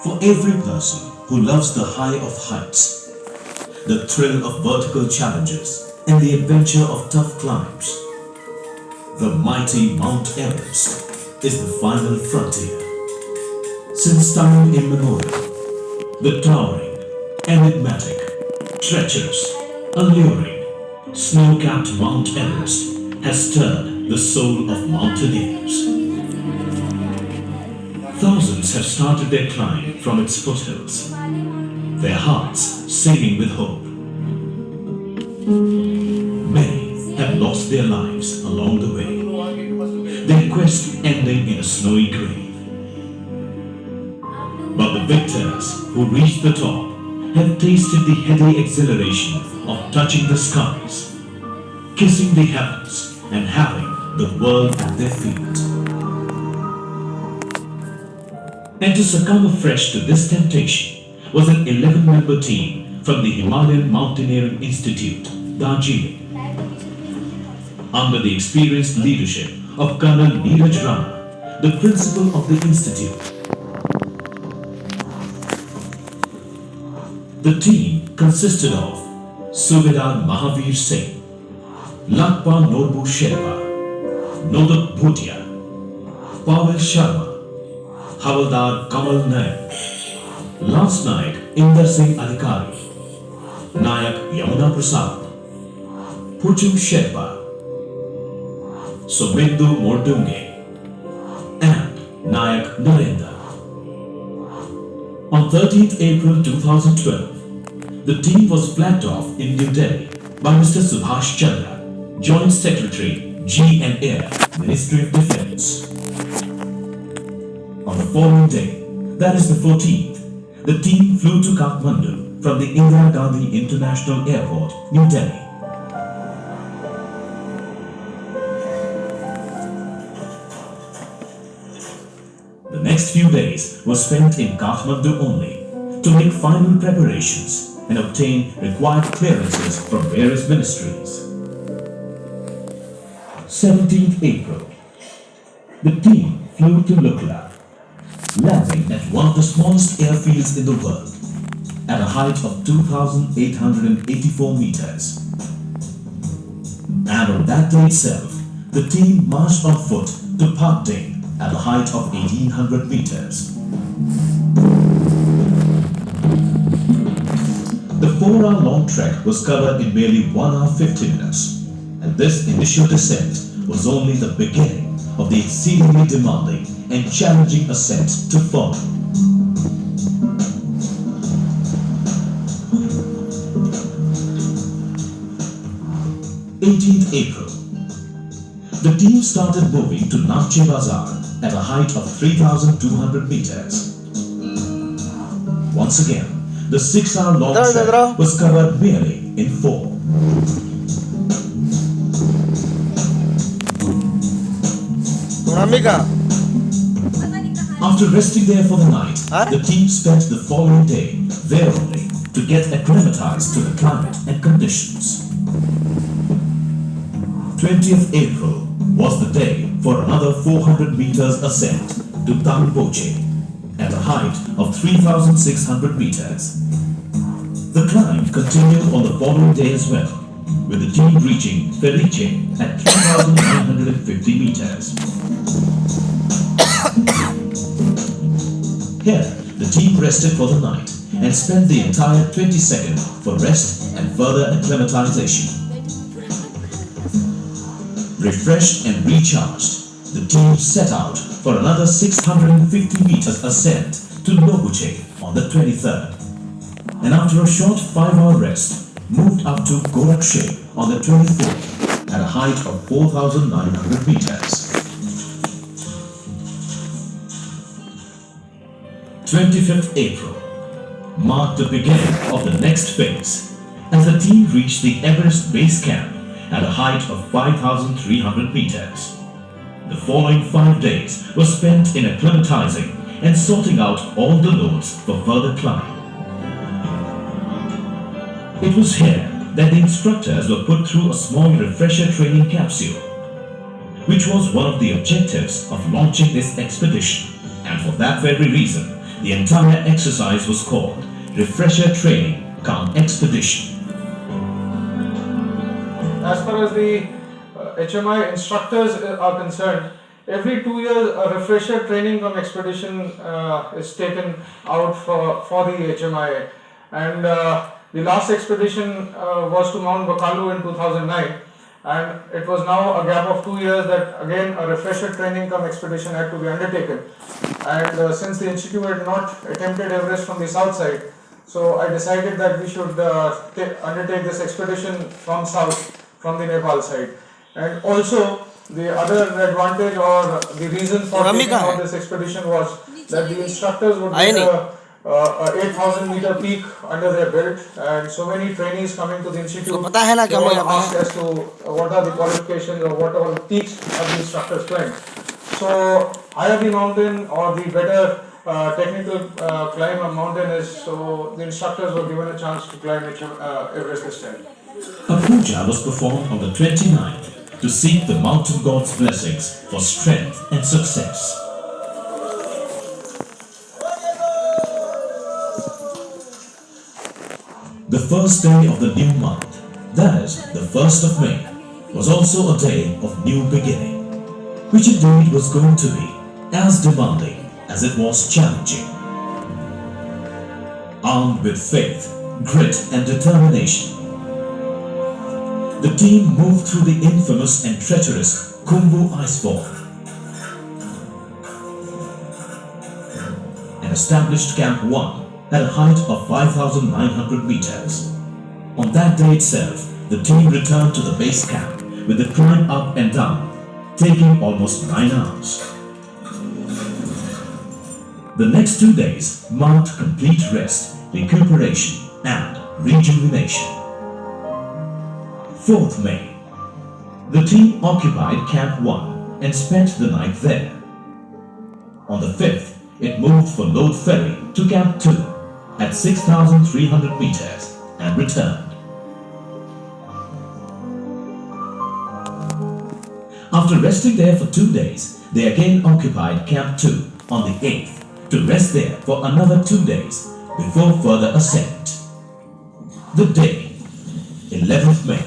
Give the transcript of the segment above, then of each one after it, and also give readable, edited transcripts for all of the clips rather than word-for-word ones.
For every person who loves the high of heights, the thrill of vertical challenges, and the adventure of tough climbs, the mighty Mount Everest is the final frontier. Since time immemorial, the towering, enigmatic, treacherous, alluring, snow-capped Mount Everest has stirred the soul of mountaineers. Thousands have started their climb from its foothills, their hearts singing with hope. Many have lost their lives along the way, their quest ending in a snowy grave. But the victors who reach the top have tasted the heady exhilaration of touching the skies, kissing the heavens, and having the world at their feet. And to succumb afresh to this temptation was an 11-member team from the Himalayan Mountaineering Institute, Darjeeling, under the experienced leadership of Colonel Neeraj Rana, the principal of the institute. The team consisted of Subedar Mahavir Singh, Lakpa Norbu Sherpa, Nodak Bhutia, Pavel Sharma, Havaldar Kamal Nayak, last night Inder Singh Adhikari, Nayak Yamuna Prasad, Puchu Sherpa, Sobindu Mordunge, and Nayak Narendra. On 13th April 2012, the team was flagged off in New Delhi by Mr. Subhash Chandra, Joint Secretary, G&Air, Ministry of Defence. On the following day, that is the 14th, the team flew to Kathmandu from the Indira Gandhi International Airport, New Delhi. The next few days were spent in Kathmandu only to make final preparations and obtain required clearances from various ministries. 17th April, the team flew to Lukla, landing at one of the smallest airfields in the world, at a height of 2,884 meters. And on that day itself, the team marched on foot to Patding at a height of 1,800 meters. The 4-hour-long trek was covered in merely 1 hour 50 minutes, and this initial descent was only the beginning of the exceedingly demanding and challenging ascent to follow. April 18th. The team started moving to Namche Bazar at a height of 3,200 meters. Once again, the 6-hour-long trek was covered merely in 4. After resting there for the night, the team spent the following day there only to get acclimatized to the climate and conditions. 20th April was the day for another 400 meters ascent to Tampoche at a height of 3,600 meters. The climb continued on the following day as well, with the team reaching Felice at 3,950 meters. Here, the team rested for the night and spent the entire 22nd for rest and further acclimatization. Refreshed and recharged, the team set out for another 650 meters ascent to Noguche on the 23rd, and after a short 5-hour rest, moved up to Gorakshe on the 24th at a height of 4,900 meters. 25th April marked the beginning of the next phase as the team reached the Everest Base Camp at a height of 5,300 meters. The following 5 days were spent in acclimatizing and sorting out all the loads for further climb. It was here that the instructors were put through a small refresher training capsule, which was one of the objectives of launching this expedition, and for that very reason, The entire exercise was called Refresher Training Cum Expedition. As far as the HMI instructors are concerned, every 2 years a refresher training cum expedition is taken out for the HMI, and the last expedition was to Mount Bakalu in 2009, and it was now a gap of 2 years that again a refresher training cum expedition had to be undertaken. And since the institute had not attempted Everest from the south side, so I decided that we should undertake this expedition from south, from the Nepal side. And also the other advantage or the reason for taking out this expedition was that the instructors would get a 8,000 meter peak under their belt, and so many trainees coming to the institute, they all asked as to what are the qualifications or what are the peaks have the instructors climbed. So higher the mountain or the better technical climb a mountain is, so the instructors were given a chance to climb Everest this time. A puja was performed on the 29th to seek the mountain god's blessings for strength and success. The first day of the new month, that is, the 1st of May, was also a day of new beginning, which indeed was going to be as demanding as it was challenging. Armed with faith, grit and determination, the team moved through the infamous and treacherous Khumbu Icefall and established Camp 1 at a height of 5,900 meters. On that day itself, the team returned to the base camp with the climb up and down, taking almost 9 hours. The next 2 days marked complete rest, recuperation and rejuvenation. 4th May. The team occupied Camp 1 and spent the night there. On the 5th, it moved for Lode Ferry to Camp 2 at 6,300 meters and returned. After resting there for 2 days, they again occupied Camp 2 on the 8th to rest there for another 2 days before further ascent. The day, 11th May.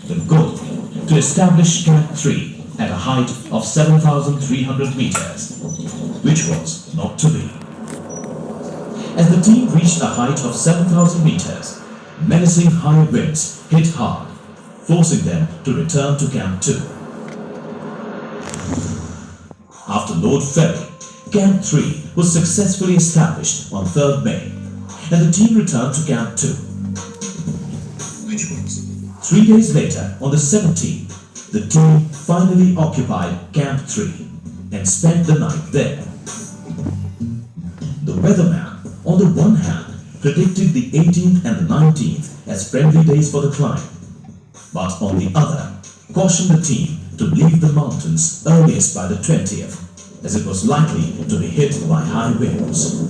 The goal, to establish Camp 3 at a height of 7,300 meters, which was not to be. As the team reached a height of 7,000 meters, menacing high winds hit hard, forcing them to return to Camp 2. After Lode Ferry, Camp 3 was successfully established on 3rd May, and the team returned to Camp 2. 3 days later, on the 17th, the team finally occupied Camp 3 and spent the night there. The weatherman, on the one hand, predicted the 18th and the 19th as friendly days for the climb, but on the other, cautioned the team to leave the mountains earliest by the 20th, as it was likely to be hit by high winds.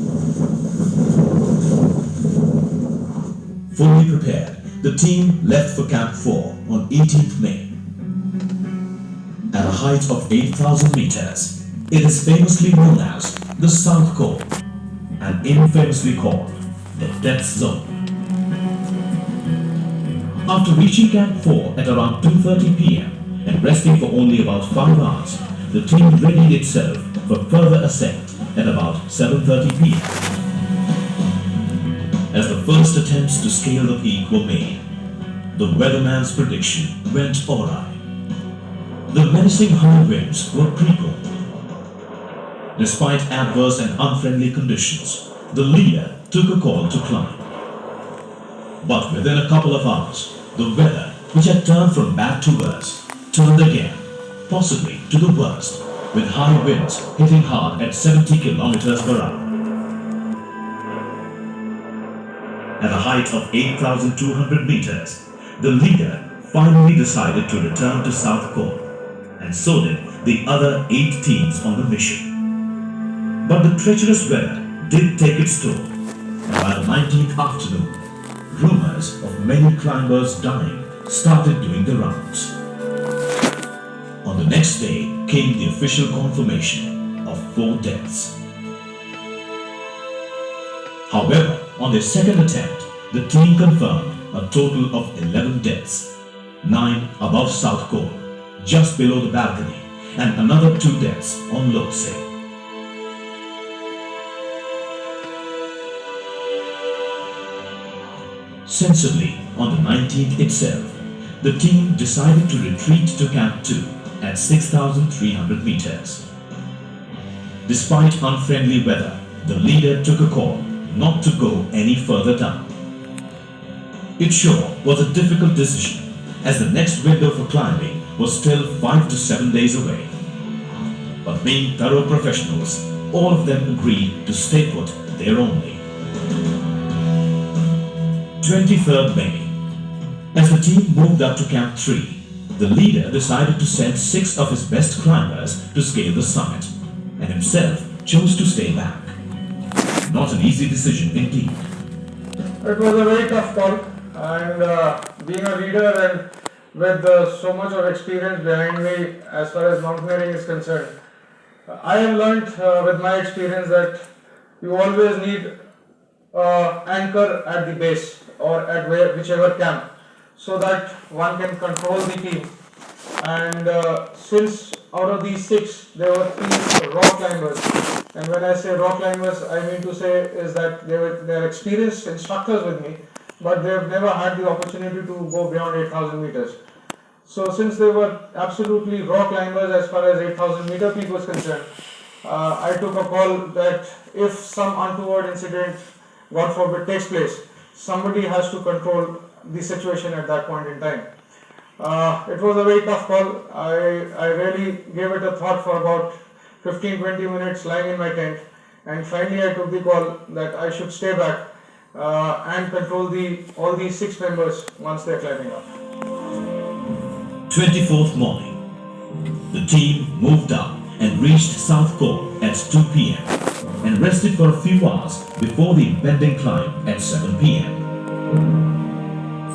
Fully prepared, the team left for Camp 4 on 18th May. At a height of 8,000 meters, it is famously known as the South Col, and infamously called the Death Zone. After reaching Camp 4 at around 2:30 p.m. and resting for only about 5 hours, the team readied itself for further ascent at about 7:30 p.m. As the first attempts to scale the peak were made, the weatherman's prediction went awry. The menacing high winds were preponed. Despite adverse and unfriendly conditions, the leader took a call to climb. But within a couple of hours, the weather, which had turned from bad to worse, turned again, possibly to the worst, with high winds hitting hard at 70 kilometers per hour. At a height of 8,200 meters, the leader finally decided to return to South Col, and so did the other 8 teams on the mission. But the treacherous weather did take its toll, and by the 19th afternoon, rumors of many climbers dying started doing the rounds. On the next day came the official confirmation of 4 deaths. However, on their second attempt, the team confirmed a total of 11 deaths, 9 above South Cone, just below the balcony, and another 2 deaths on Lhotse. Sensibly, on the 19th itself, the team decided to retreat to Camp 2 at 6,300 meters. Despite unfriendly weather, the leader took a call not to go any further down. It sure was a difficult decision, as the next window for climbing was still 5 to 7 days away. But being thorough professionals, all of them agreed to stay put there only. 23rd May. As the team moved up to Camp 3, the leader decided to send 6 of his best climbers to scale the summit, and himself chose to stay back. Not an easy decision indeed. It was a very tough call, and being a leader and with so much of experience behind me as far as mountaineering is concerned, I have learned with my experience that you always need anchor at the base or at whichever camp, so that one can control the team. And since out of these 6, there were 3 rock climbers, and when I say rock climbers, I mean to say is that they're experienced instructors with me, but they've never had the opportunity to go beyond 8,000 meters. So since they were absolutely raw climbers as far as 8,000 meter peak was concerned, I took a call that if some untoward incident, God forbid, takes place, somebody has to control the situation at that point in time. It was a very tough call. I really gave it a thought for about 15-20 minutes lying in my tent, and finally I took the call that I should stay back and control all these 6 members once they're climbing up. 24th morning, the team moved up and reached South Cone at 2 p.m. and rested for a few hours before the impending climb at 7 p.m.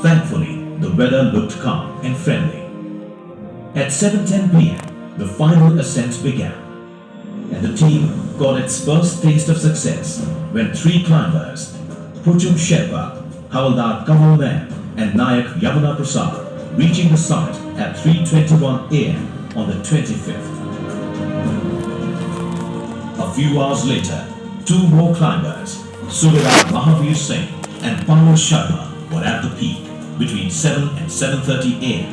Thankfully, the weather looked calm and friendly. At 7:10 p.m., the final ascent began, and the team got its first taste of success when 3 climbers, Puchum Sherpa, Havaldar Kamal Nair, and Nayak Yamuna Prasad, reaching the summit at 3:21 a.m. on the 25th. A few hours later, 2 more climbers, Subedar Mahavir Singh and Pawan Sharma, were at the peak between 7 and 7:30 a.m.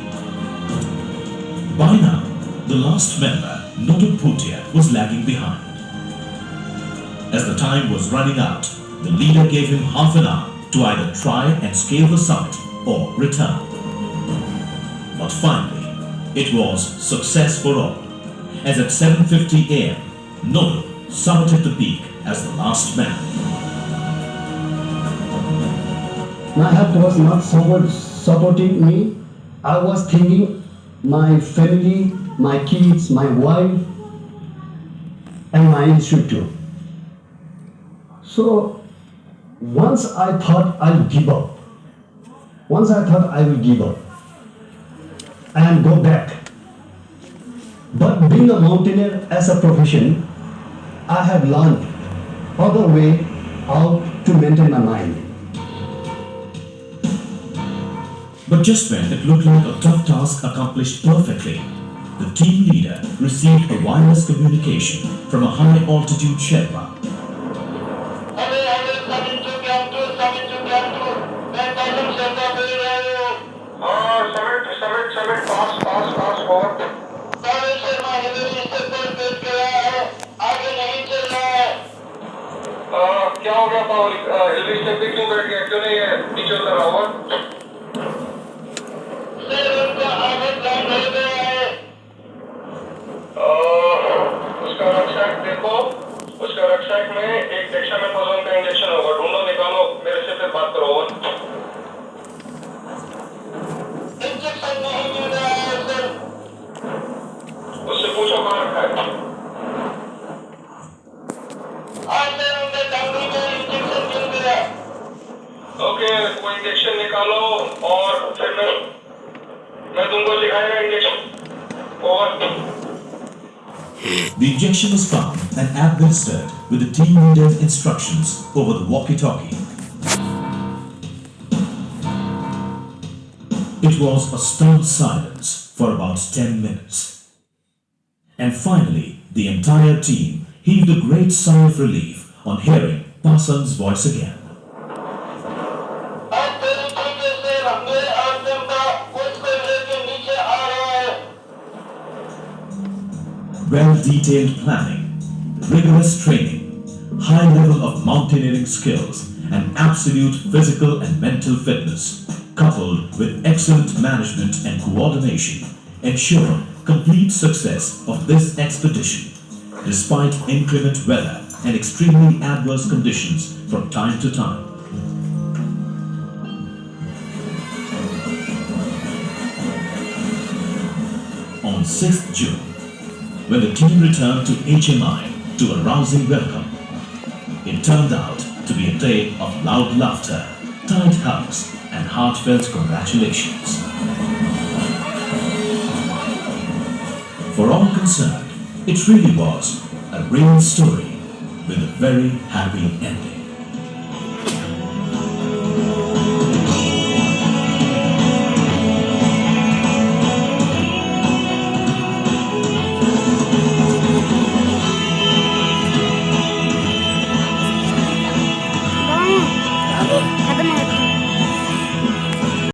By now, the last member, Nodu Bhutia, was lagging behind. As the time was running out, the leader gave him half an hour to either try and scale the summit or return. But finally, it was success for all, as at 7:50 a.m., Nodu summited the peak as the last man. My heart was not supporting me. I was thinking my family, my kids, my wife, and my institute. So once I thought I'll give up. Once I thought I will give up and go back. But being a mountaineer as a profession, I have learned other way how to maintain my mind. But just when it looked like a tough task accomplished perfectly, the team leader received a wireless communication from a high-altitude Sherpa. Pass forward. क्या हो गया power? हिल step पे क्यों बैठ गया? क्यों नहीं है? नीचे उतर रहा हुआ? उसका रक्षक देखो, उसका रक्षक में एक डेक्सामेथासोन का इंजेक्शन होगा, ढूंढो निकालो, मेरे से फिर बात करो। इंजेक्शन नहीं मिल रहा है सर। उससे पूछो कहाँ रखा है। ओके, वो इंजेक्शन निकालो और फिर मैं तुमको सिखाएगा injection. Over. The injection was found and administered with the team leader's instructions over the walkie-talkie. It was a stunned silence for about 10 minutes. And finally, the entire team heaved a great sigh of relief on hearing Pasang's voice again. Well-detailed planning, rigorous training, high level of mountaineering skills, and absolute physical and mental fitness, coupled with excellent management and coordination, ensure complete success of this expedition, despite inclement weather and extremely adverse conditions from time to time. On 6th June, when the team returned to HMI to a rousing welcome, it turned out to be a day of loud laughter, tight hugs, and heartfelt congratulations. For all concerned, it really was a real story with a very happy ending.